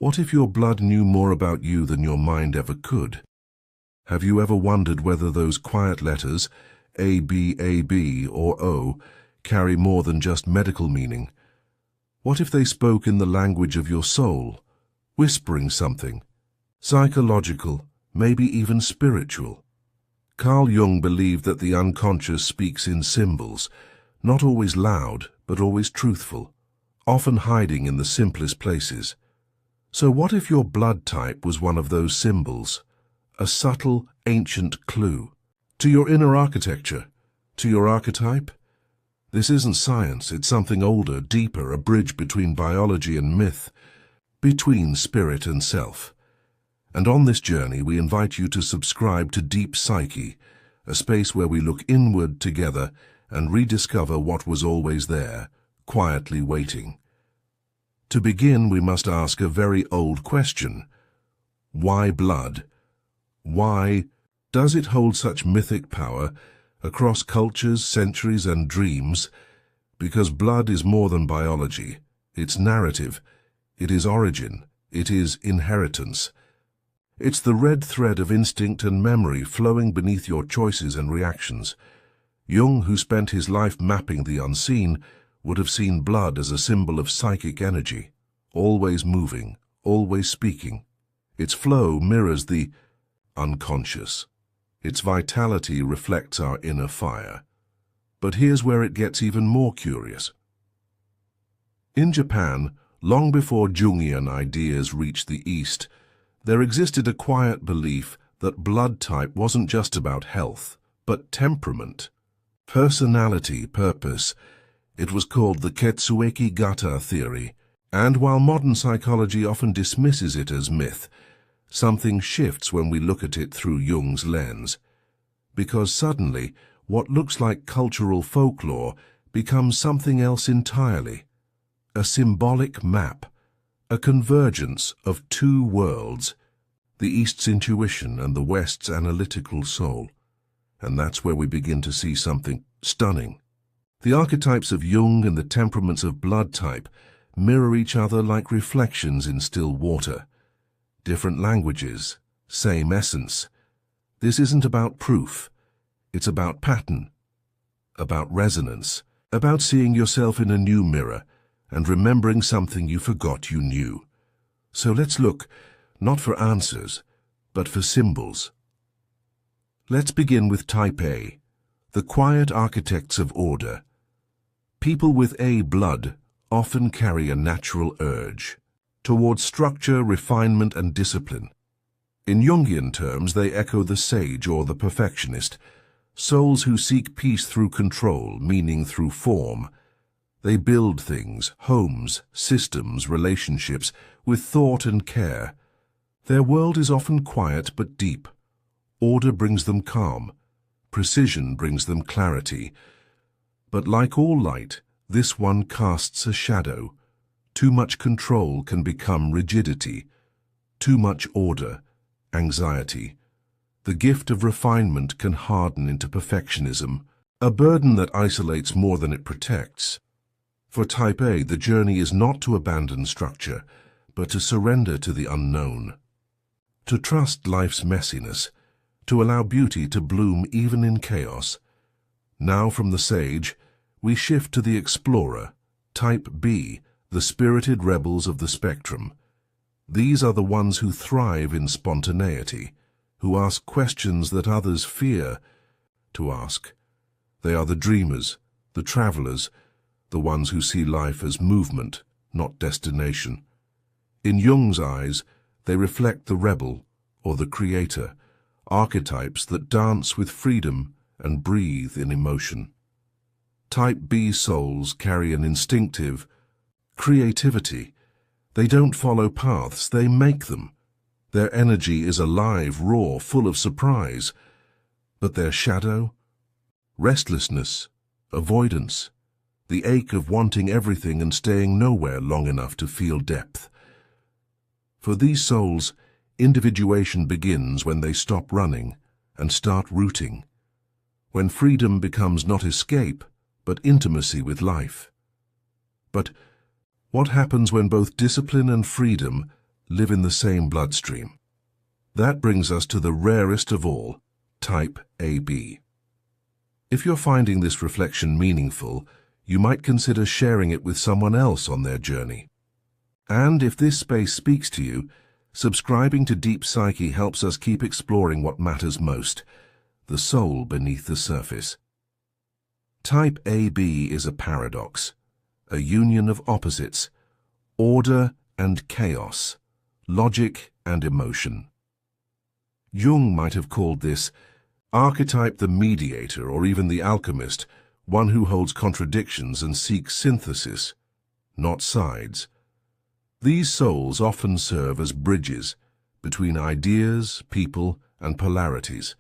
What if your blood knew more about you than your mind ever could? Have you ever wondered whether those quiet letters, A, B, or O, carry more than just medical meaning? What if they spoke in the language of your soul, whispering something, psychological, maybe even spiritual? Carl Jung believed that the unconscious speaks in symbols, not always loud, but always truthful, often hiding in the simplest places. So what if your blood type was one of those symbols, a subtle, ancient clue to your inner architecture, to your archetype? This isn't science, it's something older, deeper, a bridge between biology and myth, between spirit and self. And on this journey, we invite you to subscribe to Deep Psyche, a space where we look inward together and rediscover what was always there, quietly waiting. To begin, we must ask a very old question. Why blood? Why does it hold such mythic power across cultures, centuries, and dreams? Because blood is more than biology. It's narrative. It is origin. It is inheritance. It's the red thread of instinct and memory flowing beneath your choices and reactions. Jung, who spent his life mapping the unseen, would have seen blood as a symbol of psychic energy, always moving, always speaking. Its flow mirrors the unconscious. Its vitality reflects our inner fire. But here's where it gets even more curious. In Japan, long before Jungian ideas reached the East, there existed a quiet belief that blood type wasn't just about health, but temperament, personality, purpose. It was called the ketsueki-gata theory, and while modern psychology often dismisses it as myth, something shifts when we look at it through Jung's lens. Because suddenly, what looks like cultural folklore becomes something else entirely. A symbolic map, a convergence of two worlds, the East's intuition and the West's analytical soul. And that's where we begin to see something stunning. The archetypes of Jung and the temperaments of blood type mirror each other like reflections in still water. Different languages, same essence. This isn't about proof. It's about pattern, about resonance, about seeing yourself in a new mirror and remembering something you forgot you knew. So let's look, not for answers, but for symbols. Let's begin with type A, the quiet architects of order. People with A blood often carry a natural urge towards structure, refinement, and discipline. In Jungian terms, they echo the sage or the perfectionist, souls who seek peace through control, meaning through form. They build things, homes, systems, relationships, with thought and care. Their world is often quiet but deep. Order brings them calm. Precision brings them clarity. But like all light, this one casts a shadow. Too much control can become rigidity. Too much order, anxiety. The gift of refinement can harden into perfectionism, a burden that isolates more than it protects. For type A, the journey is not to abandon structure, but to surrender to the unknown. To trust life's messiness, to allow beauty to bloom even in chaos. Now from the sage, we shift to the explorer, type B, the spirited rebels of the spectrum. These are the ones who thrive in spontaneity, who ask questions that others fear to ask. They are the dreamers, the travelers, the ones who see life as movement, not destination. In Jung's eyes, they reflect the rebel or the creator, archetypes that dance with freedom and breathe in emotion. Type B souls carry an instinctive creativity. They don't follow paths, they make them. Their energy is alive, raw, full of surprise. But their shadow? Restlessness, avoidance, the ache of wanting everything and staying nowhere long enough to feel depth. For these souls, individuation begins when they stop running and start rooting, when freedom becomes not escape, but intimacy with life. But what happens when both discipline and freedom live in the same bloodstream. That brings us to the rarest of all, type AB. If you're finding this reflection meaningful, you might consider sharing it with someone else on their journey. And if this space speaks to you, subscribing to Deep Psyche helps us keep exploring what matters most, the soul beneath the surface. Type AB is a paradox, a union of opposites, order and chaos, logic and emotion. Jung might have called this archetype the mediator, or even the alchemist, one who holds contradictions and seeks synthesis, not sides. These souls often serve as bridges between ideas, people, and polarities.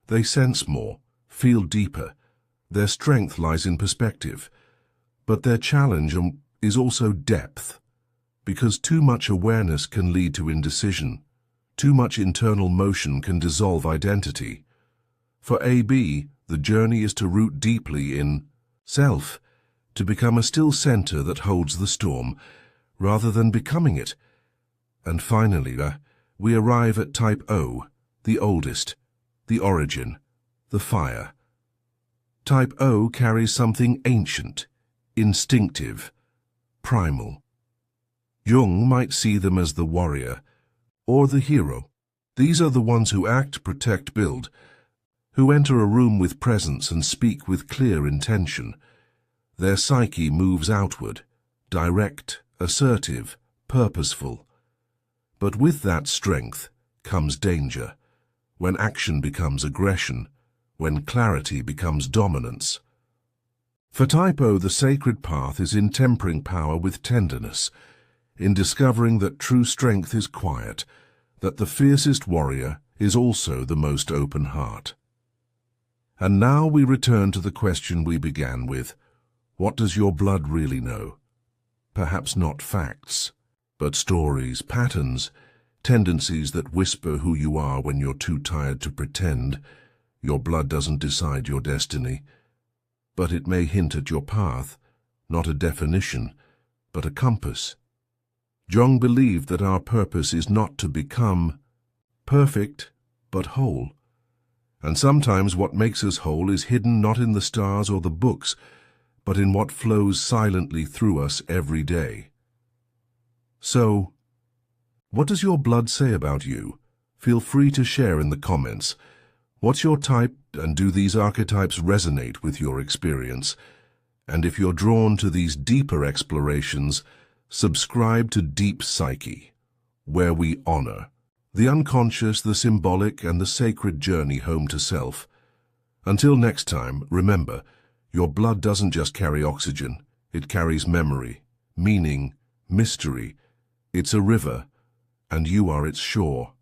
They sense more, feel deeper. Their strength lies in perspective, but their challenge is also depth, because too much awareness can lead to indecision. Too much internal motion can dissolve identity. For AB, the journey is to root deeply in self, to become a still center that holds the storm, rather than becoming it. And finally, we arrive at type O, the oldest, the origin, the fire. Type O carries something ancient, instinctive, primal. Jung might see them as the warrior or the hero. These are the ones who act, protect, build, who enter a room with presence and speak with clear intention. Their psyche moves outward, direct, assertive, purposeful. But with that strength comes danger, when action becomes aggression, when clarity becomes dominance. For type O, the sacred path is in tempering power with tenderness, in discovering that true strength is quiet, that the fiercest warrior is also the most open heart. And now we return to the question we began with. What does your blood really know? Perhaps not facts, but stories, patterns, tendencies that whisper who you are when you're too tired to pretend. Your blood doesn't decide your destiny, but it may hint at your path, not a definition, but a compass. Jung believed that our purpose is not to become perfect, but whole. And sometimes what makes us whole is hidden not in the stars or the books, but in what flows silently through us every day. So, what does your blood say about you? Feel free to share in the comments. What's your type, and do these archetypes resonate with your experience? And if you're drawn to these deeper explorations, subscribe to Deep Psyche, where we honor the unconscious, the symbolic, and the sacred journey home to self. Until next time, remember, your blood doesn't just carry oxygen, it carries memory, meaning, mystery. It's a river, and you are its shore.